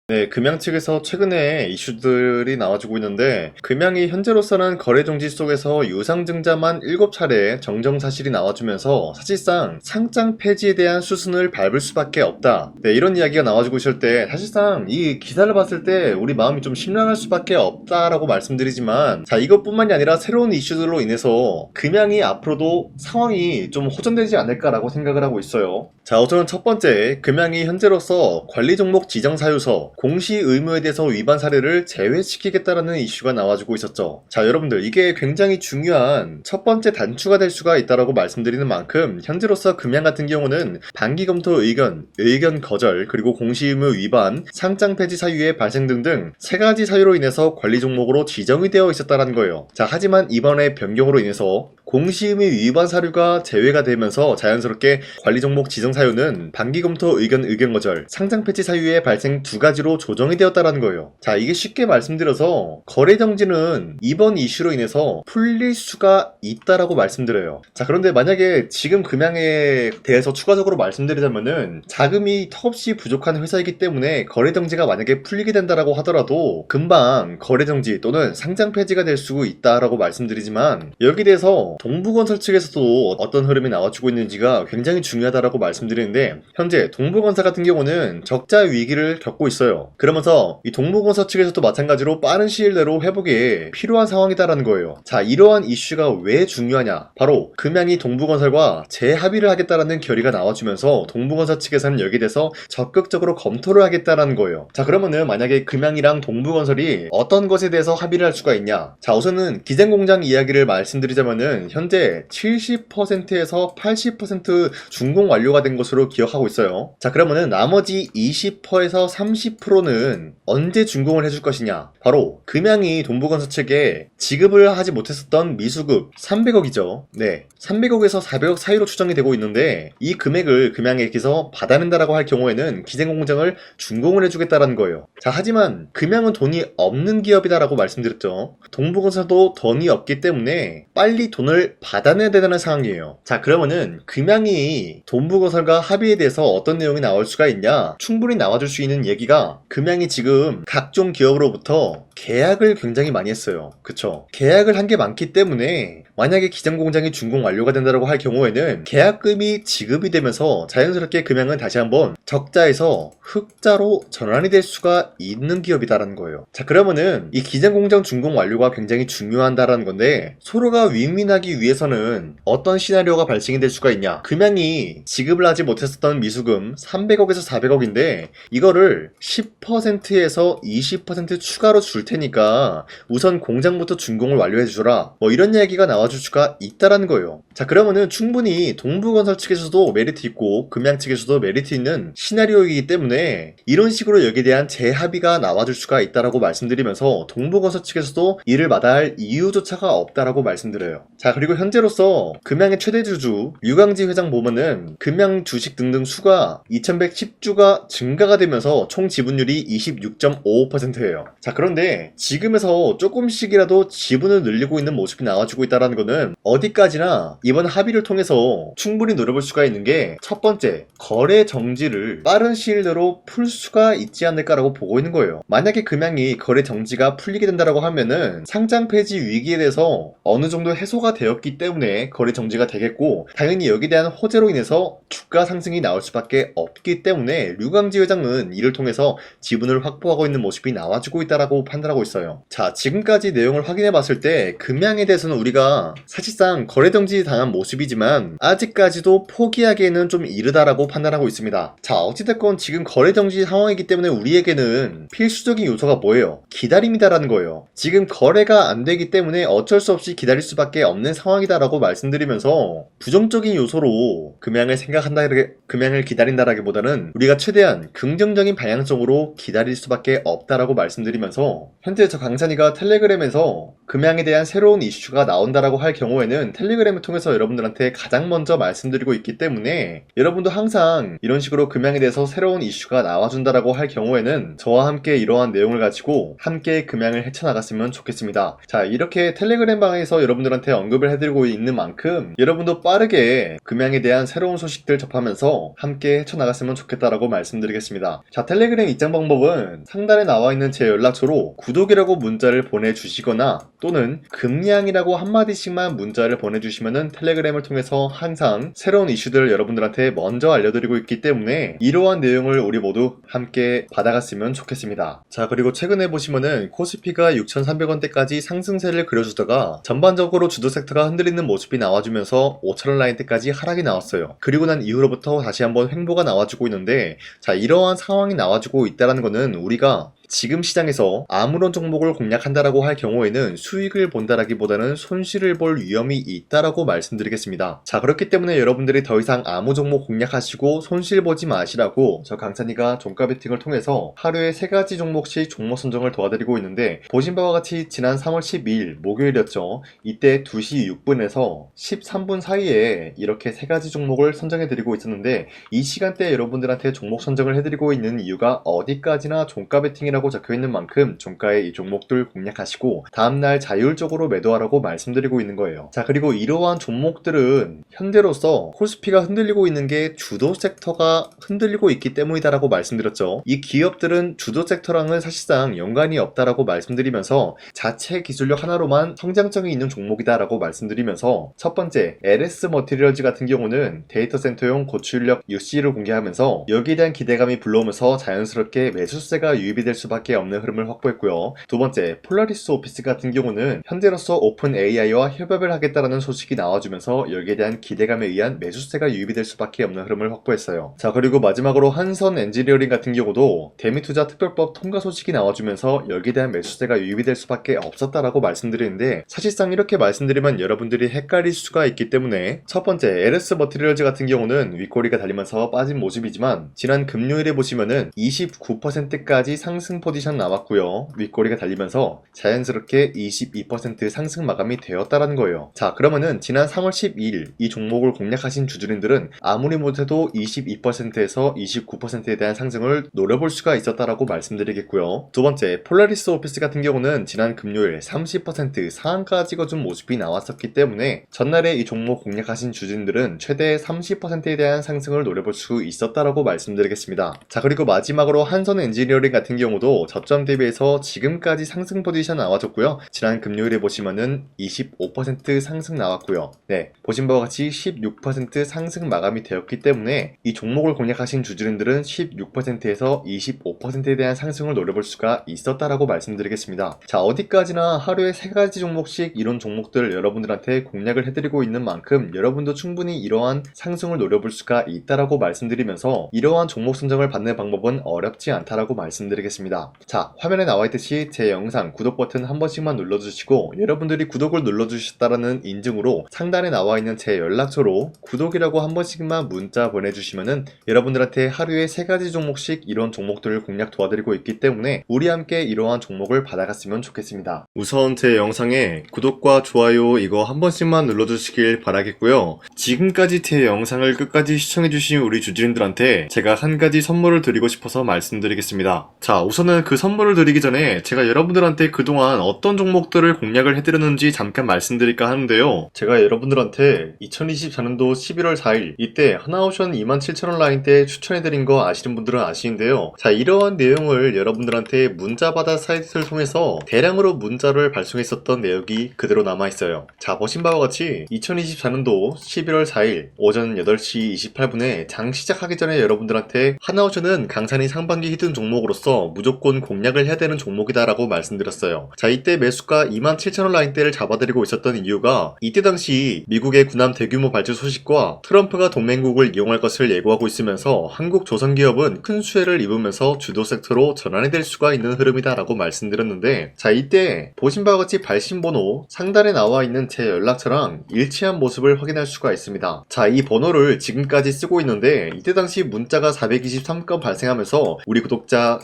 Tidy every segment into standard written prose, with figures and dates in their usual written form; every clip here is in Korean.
네, 금양 측에서 최근에 이슈들이 나와주고 있는데, 금양이 현재로서는 거래 정지 속에서 유상증자만 7차례 정정 사실이 나와주면서 사실상 상장 폐지에 대한 수순을 밟을 수밖에 없다. 네, 이런 이야기가 나와주고 있을 때 사실상 이 기사를 봤을 때 우리 마음이 좀 심란할 수밖에 없다라고 말씀드리지만, 자, 이것뿐만이 아니라 새로운 이슈들로 인해서 금양이 앞으로도 상황이 좀 호전되지 않을까라고 생각을 하고 있어요. 자, 우선 첫 번째, 금양이 현재로서 관리 종목 지정 사유서 공시 의무에 대해서 위반 사례를 제외시키겠다라는 이슈가 나와주고 있었죠. 자, 여러분들, 이게 굉장히 중요한 첫 번째 단추가 될 수가 있다라고 말씀드리는 만큼 현재로서 금양 같은 경우는 반기 검토 의견 거절, 그리고 공시 의무 위반, 상장 폐지 사유의 발생 등등 세 가지 사유로 인해서 관리 종목으로 지정이 되어 있었다는 거예요. 자, 하지만 이번에 변경으로 인해서 공시 의무 위반 사유가 제외가 되면서 자연스럽게 관리 종목 지정 사유는 반기 검토 의견 거절, 상장 폐지 사유의 발생 두 가지로 조정이 되었다는 거예요. 자, 이게 쉽게 말씀드려서 거래 정지는 이번 이슈로 인해서 풀릴 수가 있다라고 말씀드려요. 자, 그런데 만약에 지금 금양에 대해서 추가적으로 말씀드리자면은 자금이 턱없이 부족한 회사이기 때문에 거래 정지가 만약에 풀리게 된다라고 하더라도 금방 거래 정지 또는 상장 폐지가 될 수 있다라고 말씀드리지만, 여기에 대해서 동부건설 측에서도 어떤 흐름이 나와주고 있는지가 굉장히 중요하다라고 말씀드리는데, 현재 동부건설 같은 경우는 적자 위기를 겪고 있어요. 그러면서 이 동부건설 측에서도 마찬가지로 빠른 시일 내로 회복이 필요한 상황이다라는 거예요. 자, 이러한 이슈가 왜 중요하냐? 바로 금양이 동부건설과 재합의를 하겠다라는 결의가 나와주면서 동부건설 측에서는 여기에 대해서 적극적으로 검토를 하겠다라는 거예요. 자, 그러면은 만약에 금양이랑 동부건설이 어떤 것에 대해서 합의를 할 수가 있냐? 자, 우선은 기생공장 이야기를 말씀드리자면은 현재 70%에서 80% 준공 완료가 된 것으로 기억하고 있어요. 자, 그러면은 나머지 20%에서 30%는 언제 준공을 해줄 것이냐? 바로 금양이 동부건설 측에 지급을 하지 못했었던 미수급 300억이죠. 네, 300억에서 400억 사이로 추정이 되고 있는데, 이 금액을 금양에게서 받아낸다라고 할 경우에는 기생공장을 준공을 해주겠다라는 거예요. 자, 하지만 금양은 돈이 없는 기업이다라고 말씀드렸죠. 동부건설도 돈이 없기 때문에 빨리 돈을 받아내야 되는 상황이에요. 자, 그러면은 금양이 동부건설과 합의에 대해서 어떤 내용이 나올 수가 있냐? 충분히 나와줄 수 있는 얘기가, 금양이 지금 각종 기업으로부터 계약을 굉장히 많이 했어요. 그쵸? 계약을 한 게 많기 때문에 만약에 기장공장이 준공 완료가 된다고 할 경우에는 계약금이 지급이 되면서 자연스럽게 금양은 다시 한번 적자에서 흑자로 전환이 될 수가 있는 기업이다라는 거예요. 자, 그러면은 이 기장공장 준공 완료가 굉장히 중요하다라는 건데, 서로가 윈윈하기 위해서는 어떤 시나리오가 발생이 될 수가 있냐? 금양이 지급을 하지 못했었던 미수금 300억에서 400억인데 이거를 10%에서 20% 추가로 줄 테니까 우선 공장부터 준공을 완료해주라, 뭐 이런 이야기가 나와줄 수가 있다라는 거예요. 자, 그러면은 충분히 동부건설 측에서도 메리트 있고 금양 측에서도 메리트 있는 시나리오이기 때문에 이런 식으로 여기에 대한 재합의가 나와줄 수가 있다라고 말씀드리면서 동부건설 측에서도 이를 마다할 이유조차가 없다라고 말씀드려요. 자, 그리고 현재로서 금양의 최대 주주 류강지 회장 보면은 금양 주식 등등 수가 2110주가 증가가 되면서 총 지분율이 26.55%예요. 자, 그런데 지금에서 조금씩이라도 지분을 늘리고 있는 모습이 나와주고 있다는 거는 어디까지나 이번 합의를 통해서 충분히 노려볼 수가 있는 게, 첫 번째, 거래 정지를 빠른 시일 내로 풀 수가 있지 않을까라고 보고 있는 거예요. 만약에 금양이 거래 정지가 풀리게 된다라고 하면은 상장 폐지 위기에 대해서 어느 정도 해소가 되었기 때문에 거래 정지가 되겠고, 당연히 여기에 대한 호재로 인해서 주가 상승이 나올 수밖에 없기 때문에 류강지 회장은 이를 통해서 지분을 확보하고 있는 모습이 나와주고 있다라고 판단하고 있어요. 자, 지금까지 내용을 확인해 봤을 때 금양에 대해서는 우리가 사실상 거래 정지 당한 모습이지만 아직까지도 포기하기에는 좀 이르다라고 판단하고 있습니다. 자, 어찌됐건 지금 거래 정지 상황이기 때문에 우리에게는 필수적인 요소가 뭐예요? 기다림이다라는 거예요. 지금 거래가 안 되기 때문에 어쩔 수 없이 기다릴 수밖에 없는 상황이다라고 말씀드리면서, 부정적인 요소로 금양을 기다린다라기보다는 우리가 최대한 긍정적인 방향성으로 기다릴 수밖에 없다라고 말씀드리면서, 현재 저 강찬이가 텔레그램에서 금양에 대한 새로운 이슈가 나온다라고 할 경우에는 텔레그램을 통해서 여러분들한테 가장 먼저 말씀드리고 있기 때문에, 여러분도 항상 이런 식으로 금양에 대해서 새로운 이슈가 나와준다라고 할 경우에는 저와 함께 이러한 내용을 가지고 함께 금양을 헤쳐나갔으면 좋겠습니다. 자, 이렇게 텔레그램 방에서 여러분들한테 언급 언급을 해드리고 있는 만큼 여러분도 빠르게 금양에 대한 새로운 소식들 접하면서 함께 헤쳐나갔으면 좋겠다라고 말씀드리겠습니다. 자, 텔레그램 입장 방법은 상단에 나와 있는 제 연락처로 구독이라고 문자를 보내주시거나 또는 금양이라고 한마디씩만 문자를 보내주시면은 텔레그램을 통해서 항상 새로운 이슈들을 여러분들한테 먼저 알려드리고 있기 때문에 이러한 내용을 우리 모두 함께 받아갔으면 좋겠습니다. 자, 그리고 최근에 보시면은 코스피가 6,300원대까지 상승세를 그려주다가 전반적으로 주도 섹터가 흔들리는 모습이 나와주면서 5,000원 라인대까지 하락이 나왔어요. 그리고 난 이후로부터 다시 한번 횡보가 나와주고 있는데, 자, 이러한 상황이 나와주고 있다는 거는 우리가 지금 시장에서 아무런 종목을 공략한다라고 할 경우에는 수익을 본다라기보다는 손실을 볼 위험이 있다라고 말씀드리겠습니다. 자, 그렇기 때문에 여러분들이 더 이상 아무 종목 공략하시고 손실 보지 마시라고 저 강찬이가 종가 베팅을 통해서 하루에 3가지 종목씩 종목 선정을 도와드리고 있는데, 보신 바와 같이 지난 3월 12일 목요일이었죠. 이때 2시 6분에서 13분 사이에 이렇게 3가지 종목을 선정해드리고 있었는데, 이 시간대에 여러분들한테 종목 선정을 해드리고 있는 이유가 어디까지나 종가 베팅이라 라고 적혀있는 만큼 종가에 이 종목들 공략하시고 다음날 자율적으로 매도하라고 말씀드리고 있는 거예요. 자, 그리고 이러한 종목들은 현재로서 코스피가 흔들리고 있는 게 주도 섹터가 흔들리고 있기 때문이다라고 말씀드렸죠. 이 기업들은 주도 섹터랑은 사실상 연관이 없다라고 말씀드리면서 자체 기술력 하나로만 성장성이 있는 종목이다라고 말씀드리면서, 첫 번째 LS 머티리얼즈 같은 경우는 데이터 센터용 고출력 UC를 공개하면서 여기에 대한 기대감이 불러오면서 자연스럽게 매수세가 유입이 될 수밖에 없는 흐름을 확보했고요. 두 번째, 폴라리스 오피스 같은 경우는 현재로서 오픈 AI와 협업을 하겠다라는 소식이 나와주면서 여기에 대한 기대감에 의한 매수세가 유입이 될 수밖에 없는 흐름을 확보했어요. 자, 그리고 마지막으로 한선 엔지니어링 같은 경우도 대미투자 특별법 통과 소식이 나와주면서 여기에 대한 매수세가 유입이 될 수밖에 없었다라고 말씀드리는데, 사실상 이렇게 말씀드리면 여러분들이 헷갈릴 수가 있기 때문에, 첫 번째 LS 머티리얼즈 같은 경우는 윗꼬리가 달리면서 빠진 모습이지만 지난 금요일에 보시면은 29%까지 상승 포지션 나왔고요. 윗꼬리가 달리면서 자연스럽게 22% 상승 마감이 되었다라는 거예요. 자, 그러면은 지난 3월 12일 이 종목을 공략하신 주주님들은 아무리 못해도 22%에서 29%에 대한 상승을 노려볼 수가 있었다라고 말씀드리겠고요. 두 번째, 폴라리스 오피스 같은 경우는 지난 금요일 30% 상한가 찍어준 모습이 나왔었기 때문에 전날에 이 종목 공략하신 주주님들은 최대 30%에 대한 상승을 노려볼 수 있었다라고 말씀드리겠습니다. 자, 그리고 마지막으로 한선 엔지니어링 같은 경우도 저점 대비해서 지금까지 상승 포지션 나와줬고요. 지난 금요일에 보시면은 25% 상승 나왔고요. 네, 보신 바와 같이 16% 상승 마감이 되었기 때문에 이 종목을 공략하신 주주님들은 16%에서 25%에 대한 상승을 노려볼 수가 있었다라고 말씀드리겠습니다. 자, 어디까지나 하루에 3가지 종목씩 이런 종목들을 여러분들한테 공략을 해드리고 있는 만큼 여러분도 충분히 이러한 상승을 노려볼 수가 있다라고 말씀드리면서, 이러한 종목 선정을 받는 방법은 어렵지 않다라고 말씀드리겠습니다. 자, 화면에 나와있듯이 제 영상 구독 버튼 한 번씩만 눌러주시고, 여러분들이 구독을 눌러주셨다라는 인증으로 상단에 나와있는 제 연락처로 구독이라고 한 번씩만 문자 보내주시면은 여러분들한테 하루에 3가지 종목씩 이런 종목들을 공략 도와드리고 있기 때문에 우리 함께 이러한 종목을 받아갔으면 좋겠습니다. 우선 제 영상에 구독과 좋아요 이거 한 번씩만 눌러주시길 바라겠고요. 지금까지 제 영상을 끝까지 시청해주신 우리 주주님들한테 제가 한 가지 선물을 드리고 싶어서 말씀드리겠습니다. 자, 우선은 그 선물을 드리기 전에 제가 여러분들한테 그동안 어떤 종목들을 공략을 해드렸는지 잠깐 말씀드릴까 하는데요. 제가 여러분들한테 2024년도 11월 4일 이때 하나오션 27,000원 라인대 추천해드린 거 아시는 분들은 아시는데요. 자, 이러한 내용을 여러분들한테 문자받아 사이트를 통해서 대량으로 문자를 발송했었던 내역이 그대로 남아있어요. 자, 보신 바와 같이 2024년도 11월 4일 오전 8시 28분에 장 시작하기 전에 여러분들한테 하나오션은 강산이 상반기 히든 종목으로서 무조건 공략을 해야 되는 종목이다 라고 말씀드렸어요. 자, 이때 매수가 27,000원 라인대를 잡아드리고 있었던 이유가 이때 당시 미국의 군함 대규모 발주 소식과 트럼프가 동맹국을 이용할 것을 예고하고 있으면서 한국 조선기업은 큰 수혜를 입으면서 주도 섹터로 전환이 될 수가 있는 흐름이다 라고 말씀드렸는데, 자, 이때 보신 바와 같이 발신번호 상단에 나와 있는 제 연락처랑 일치한 모습을 확인할 수가 있습니다. 자, 이 번호를 지금까지 쓰고 있는데 이때 당시 문자가 423건 발생하면서 우리 구독자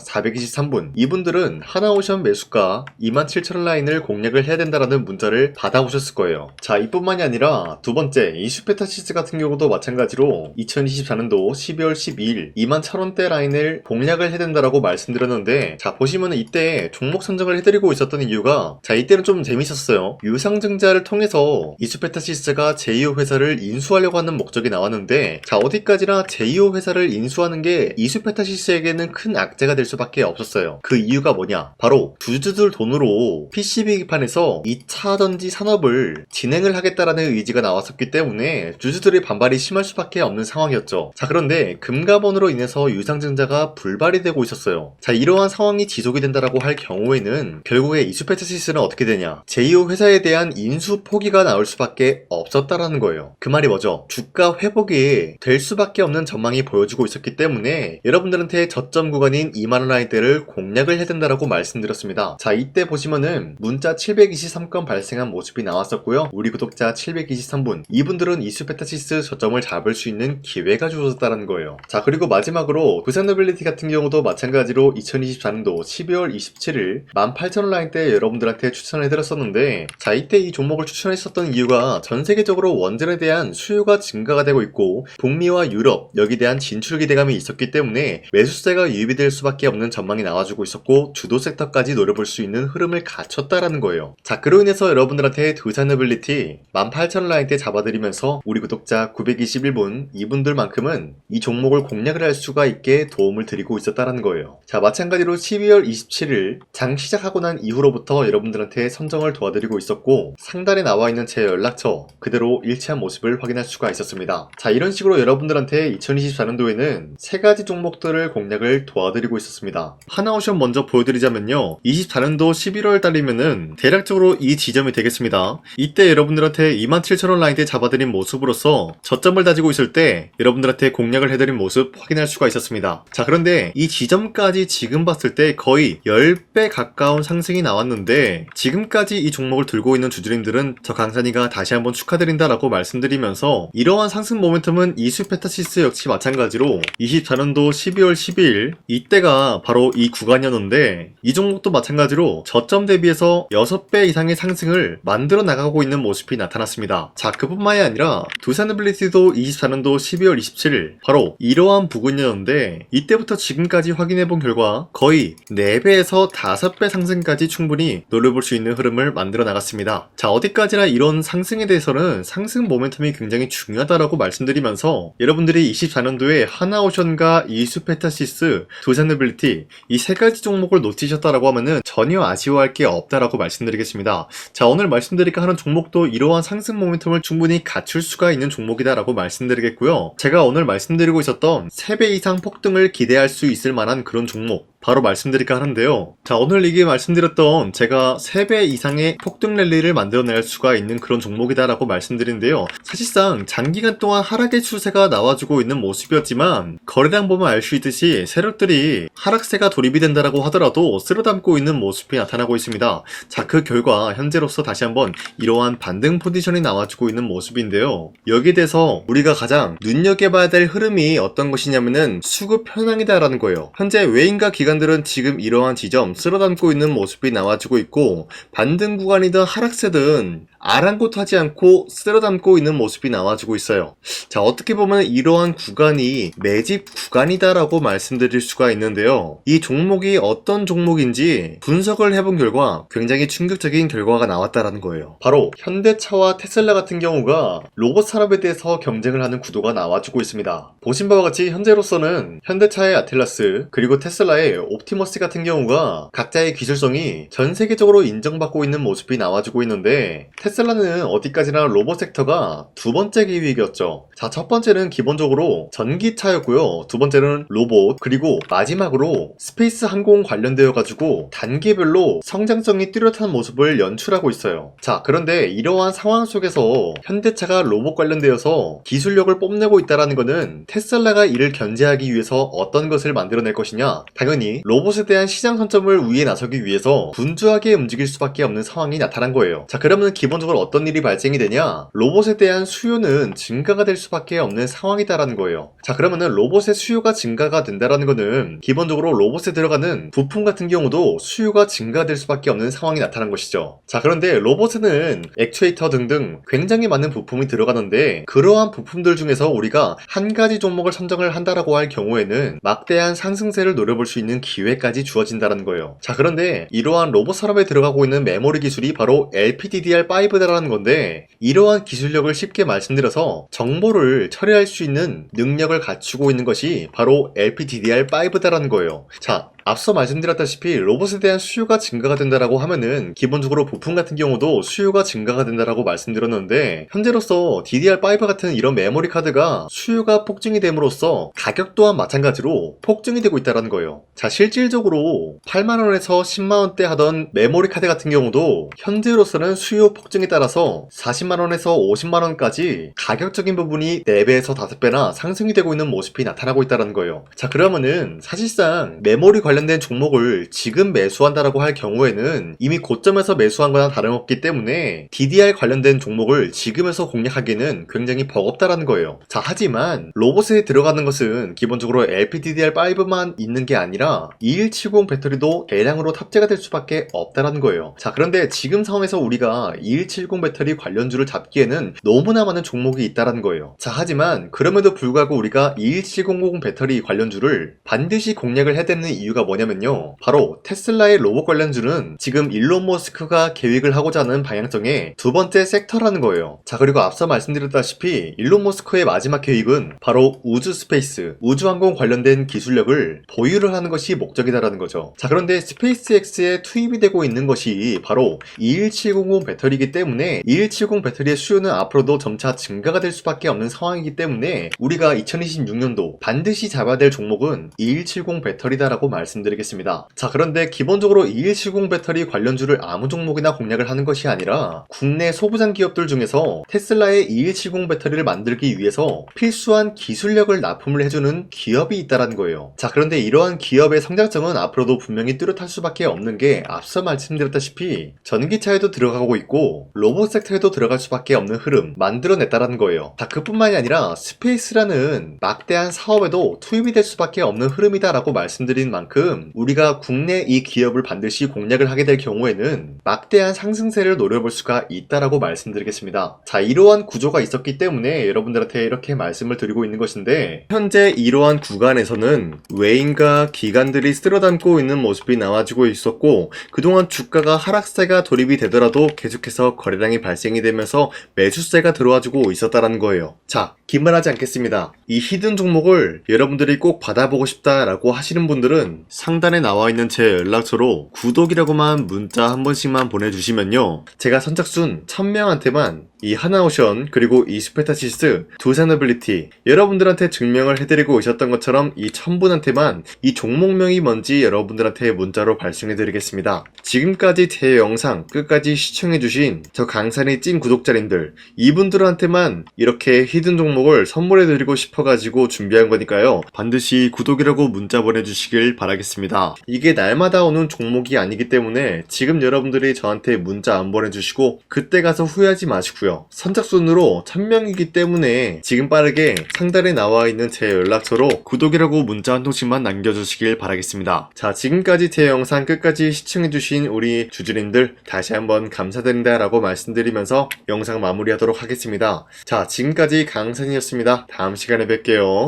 23분 이분들은 하나오션 매수가 27,000원 라인을 공략을 해야 된다라는 문자를 받아보셨을 거예요. 자, 이뿐만이 아니라 두 번째 이슈페타시스 같은 경우도 마찬가지로 2024년도 12월 12일 21,000원대 라인을 공략을 해야 된다라고 말씀드렸는데, 자 보시면은 이때 종목 선정을 해드리고 있었던 이유가, 자 이때는 좀 재밌었어요. 유상증자를 통해서 이슈페타시스가 제2호 회사를 인수하려고 하는 목적이 나왔는데, 자 어디까지나 제2호 회사를 인수하는 게 이슈페타시스에게는 큰 악재가 될 수밖에 없었어요. 그 이유가 뭐냐, 바로 주주들 돈으로 PCB 기판에서 2차 전지 산업을 진행을 하겠다라는 의지가 나왔었기 때문에 주주들의 반발이 심할 수밖에 없는 상황이었죠. 자 그런데 금가본으로 인해서 유상증자가 불발이 되고 있었어요. 자 이러한 상황이 지속이 된다라고 할 경우에는 결국에 이슈페타시스는 어떻게 되냐, 제2호 회사에 대한 인수 포기가 나올 수밖에 없었다라는 거예요. 그 말이 뭐죠? 주가 회복이 될 수밖에 없는 전망이 보여지고 있었기 때문에 여러분들한테 저점 구간인 2만원 라인대를 공략을 해야 된다라고 말씀드렸습니다. 자 이때 보시면은 문자 723건 발생한 모습이 나왔었고요. 우리 구독자 723분 이분들은 이슈페타시스 저점을 잡을 수 있는 기회가 주어졌다는 거예요. 자 그리고 마지막으로 부산노빌리티 같은 경우도 마찬가지로 2024년도 12월 27일 18,000원 라인대 여러분들한테 추천을 해드렸었는데, 자 이때 이 종목을 추천했었던 이유가 전 세계적으로 원전에 대한 수요가 증가가 되고 있고 북미와 유럽 여기에 대한 진출 기대감이 있었기 때문에 매수세가 유입이 될 수밖에 없는 전망이 나와주고 있었고 주도 섹터까지 노려볼 수 있는 흐름을 갖췄다라는 거예요. 자 그로 인해서 여러분들한테 두산노빌리티 18,000원 라인대 잡아드리면서 우리 구독자 921분 이분들만큼은 이 종목을 공략을 할 수가 있게 도움을 드리고 있었다라는 거예요. 자 마찬가지로 12월 27일 장 시작하고 난 이후로부터 여러분들한테 선정을 도와드리고 있었고 상단에 나와있는 제 연락처 그대로 일치한 모습을 확인할 수가 있었습니다. 자 이런 식으로 여러분들한테 2024년도에는 세 가지 종목들을 공략을 도와드리고 있었습니다. 하나오션 먼저 보여드리자면요, 24년도 11월 달이면은 대략적으로 이 지점이 되겠습니다. 이때 여러분들한테 27,000원 라인대 잡아드린 모습으로서 저점을 다지고 있을 때 여러분들한테 공략을 해드린 모습 확인할 수가 있었습니다. 자 그런데 이 지점까지 지금 봤을 때 거의 10배 가까운 상승이 나왔는데, 지금까지 이 종목을 들고 있는 주주님들은 저 강산이가 다시 한번 축하드린다라고 말씀드리면서, 이러한 상승 모멘텀은 이슈페타시스 역시 마찬가지로 24년도 12월 12일 이때가 바로 이 구간이었는데, 이 종목도 마찬가지로 저점 대비해서 6배 이상의 상승을 만들어 나가고 있는 모습이 나타났습니다. 자 그뿐만이 아니라 두산노빌리티도 24년도 12월 27일 바로 이러한 부근이었는데, 이때부터 지금까지 확인해본 결과 거의 4배에서 5배 상승까지 충분히 노려볼 수 있는 흐름을 만들어 나갔습니다. 자 어디까지나 이런 상승에 대해서는 상승 모멘텀이 굉장히 중요하다라고 말씀드리면서, 여러분들이 24년도에 하나오션과 이슈페타시스, 두산노빌리티 이 세 가지 종목을 놓치셨다라고 하면은 전혀 아쉬워할 게 없다라고 말씀드리겠습니다. 자 오늘 말씀드릴까 하는 종목도 이러한 상승 모멘텀을 충분히 갖출 수가 있는 종목이다라고 말씀드리겠고요. 제가 오늘 말씀드리고 있었던 3배 이상 폭등을 기대할 수 있을 만한 그런 종목 바로 말씀드릴까 하는데요. 자 오늘 이게 말씀드렸던 제가 3배 이상의 폭등 랠리를 만들어낼 수가 있는 그런 종목이다라고 말씀드리는데요. 사실상 장기간 동안 하락의 추세가 나와주고 있는 모습이었지만 거래량 보면 알 수 있듯이 세력들이 하락세가 돌입이 된다라고 하더라도 쓸어담고 있는 모습이 나타나고 있습니다. 자 그 결과 현재로서 다시 한번 이러한 반등 포지션이 나와주고 있는 모습인데요. 여기에 대해서 우리가 가장 눈여겨봐야 될 흐름이 어떤 것이냐면은 수급 현황이다라는 거예요. 현재 외인과 기관들은 지금 이러한 지점 쓸어담고 있는 모습이 나와주고 있고, 반등 구간이든 하락세든 아랑곳하지 않고 쓸어담고 있는 모습이 나와주고 있어요. 자 어떻게 보면 이러한 구간이 매집 구간이다라고 말씀드릴 수가 있는데요. 이 종목이 어떤 종목인지 분석을 해본 결과 굉장히 충격적인 결과가 나왔다라는 거예요. 바로 현대차와 테슬라 같은 경우가 로봇 산업에 대해서 경쟁을 하는 구도가 나와주고 있습니다. 보신 바와 같이 현재로서는 현대차의 아틀라스 그리고 테슬라의 옵티머스 같은 경우가 각자의 기술성이 전 세계적으로 인정받고 있는 모습이 나와주고 있는데, 테슬라는 어디까지나 로봇 섹터가 두 번째 기획이었죠. 자, 첫 번째는 기본적으로 전기차였고요. 두 번째는 로봇, 그리고 마지막으로 스페이스 항공 관련되어 가지고 단계별로 성장성이 뚜렷한 모습을 연출하고 있어요. 자, 그런데 이러한 상황 속에서 현대차가 로봇 관련되어서 기술력을 뽐내고 있다는 것은 테슬라가 이를 견제하기 위해서 어떤 것을 만들어낼 것이냐, 당연히 로봇에 대한 시장 선점을 위해 나서기 위해서 분주하게 움직일 수밖에 없는 상황이 나타난 거예요. 자, 그러면 기본적으로 기본적으로 어떤 일이 발생이 되냐? 로봇에 대한 수요는 증가가 될 수밖에 없는 상황이다라는 거예요. 자, 그러면은 로봇의 수요가 증가가 된다라는 거는 기본적으로 로봇에 들어가는 부품 같은 경우도 수요가 증가될 수밖에 없는 상황이 나타난 것이죠. 자, 그런데 로봇에는 액추에이터 등등 굉장히 많은 부품이 들어가는데 그러한 부품들 중에서 우리가 한 가지 종목을 선정을 한다라고 할 경우에는 막대한 상승세를 노려볼 수 있는 기회까지 주어진다는 거예요. 자, 그런데 이러한 로봇 산업에 들어가고 있는 메모리 기술이 바로 LPDDR5다라는 건데 이러한 기술력을 쉽게 말씀드려서 정보를 처리할 수 있는 능력을 갖추고 있는 것이 바로 LPDDR5다라는 거예요. 자, 앞서 말씀드렸다시피 로봇에 대한 수요가 증가가 된다라고 하면은 기본적으로 부품 같은 경우도 수요가 증가가 된다라고 말씀드렸는데 현재로서 DDR5 같은 이런 메모리 카드가 수요가 폭증이 됨으로써 가격 또한 마찬가지로 폭증이 되고 있다는 거예요. 자, 실질적으로 8만원에서 10만원대 하던 메모리 카드 같은 경우도 현재로서는 수요 폭증에 따라서 40만원에서 50만원까지 가격적인 부분이 4배에서 5배나 상승이 되고 있는 모습이 나타나고 있다는 거예요. 자, 그러면은 사실상 메모리 관련된 종목을 지금 매수한다라고 할 경우에는 이미 고점에서 매수한 거나 다름없기 때문에 DDR 관련된 종목을 지금에서 공략하기는 굉장히 버겁다라는 거예요. 자, 하지만 로봇에 들어가는 것은 기본적으로 LPDDR5만 있는 게 아니라 2170 배터리도 대량으로 탑재가 될 수밖에 없다라는 거예요. 자, 그런데 지금 상황에서 우리가 2170 배터리 관련주를 잡기에는 너무나 많은 종목이 있다라는 거예요. 자, 하지만 그럼에도 불구하고 우리가 21700 배터리 관련주를 반드시 공략을 해야 되는 이유가 뭐냐면요, 바로 테슬라의 로봇 관련주는 지금 일론 머스크가 계획을 하고자 하는 방향성의 두 번째 섹터라는 거예요. 자, 그리고 앞서 말씀드렸다시피 일론 머스크의 마지막 계획은 바로 우주 스페이스, 우주항공 관련된 기술력을 보유를 하는 것이 목적이다라는 거죠. 자, 그런데 스페이스X에 투입이 되고 있는 것이 바로 21700 배터리이기 때문에 2170 배터리의 수요는 앞으로도 점차 증가가 될 수밖에 없는 상황이기 때문에 우리가 2026년도 반드시 잡아야 될 종목은 2170 배터리다라고 말씀드리겠습니다. 자, 그런데 기본적으로 2170 배터리 관련주를 아무 종목이나 공략을 하는 것이 아니라 국내 소부장 기업들 중에서 테슬라의 2170 배터리를 만들기 위해서 필수한 기술력을 납품을 해주는 기업이 있다는 거예요. 자, 그런데 이러한 기업의 성장성은 앞으로도 분명히 뚜렷할 수밖에 없는 게 앞서 말씀드렸다시피 전기차에도 들어가고 있고 로봇 섹터에도 들어갈 수밖에 없는 흐름 만들어냈다는 거예요. 자, 그뿐만이 아니라 스페이스라는 막대한 사업에도 투입이 될 수밖에 없는 흐름이다라고 말씀드린 만큼 우리가 국내 이 기업을 반드시 공략을 하게 될 경우에는 막대한 상승세를 노려볼 수가 있다라고 말씀드리겠습니다. 자, 이러한 구조가 있었기 때문에 여러분들한테 이렇게 말씀을 드리고 있는 것인데 현재 이러한 구간에서는 외인과 기관들이 쓸어담고 있는 모습이 나와주고 있었고 그동안 주가가 하락세가 돌입이 되더라도 계속해서 거래량이 발생이 되면서 매수세가 들어와주고 있었다는 거예요. 자, 긴말하지 않겠습니다. 이 히든 종목을 여러분들이 꼭 받아보고 싶다라고 하시는 분들은 상단에 나와있는 제 연락처로 구독이라고만 문자 한 번씩만 보내주시면요, 제가 선착순 1000명한테만 이 하나오션 그리고 이 스페타시스 두 사너빌리티 여러분들한테 증명을 해드리고 있었던 것처럼 이 1000분한테만 이 종목명이 뭔지 여러분들한테 문자로 발송해드리겠습니다. 지금까지 제 영상 끝까지 시청해주신 저 강산의 찐 구독자님들 이분들한테만 이렇게 히든 종목을 선물해드리고 싶어가지고 준비한 거니까요, 반드시 구독이라고 문자 보내주시길 바라겠습니다. 이게 날마다 오는 종목이 아니기 때문에 지금 여러분들이 저한테 문자 안 보내주시고 그때 가서 후회하지 마시고요, 선착순으로 1000명이기 때문에 지금 빠르게 상단에 나와있는 제 연락처로 구독이라고 문자 한 통씩만 남겨주시길 바라겠습니다. 자, 지금까지 제 영상 끝까지 시청해주신 우리 주주님들 다시 한번 감사드린다 라고 말씀드리면서 영상 마무리하도록 하겠습니다. 자, 지금까지 강산이었습니다. 다음 시간에 뵐게요.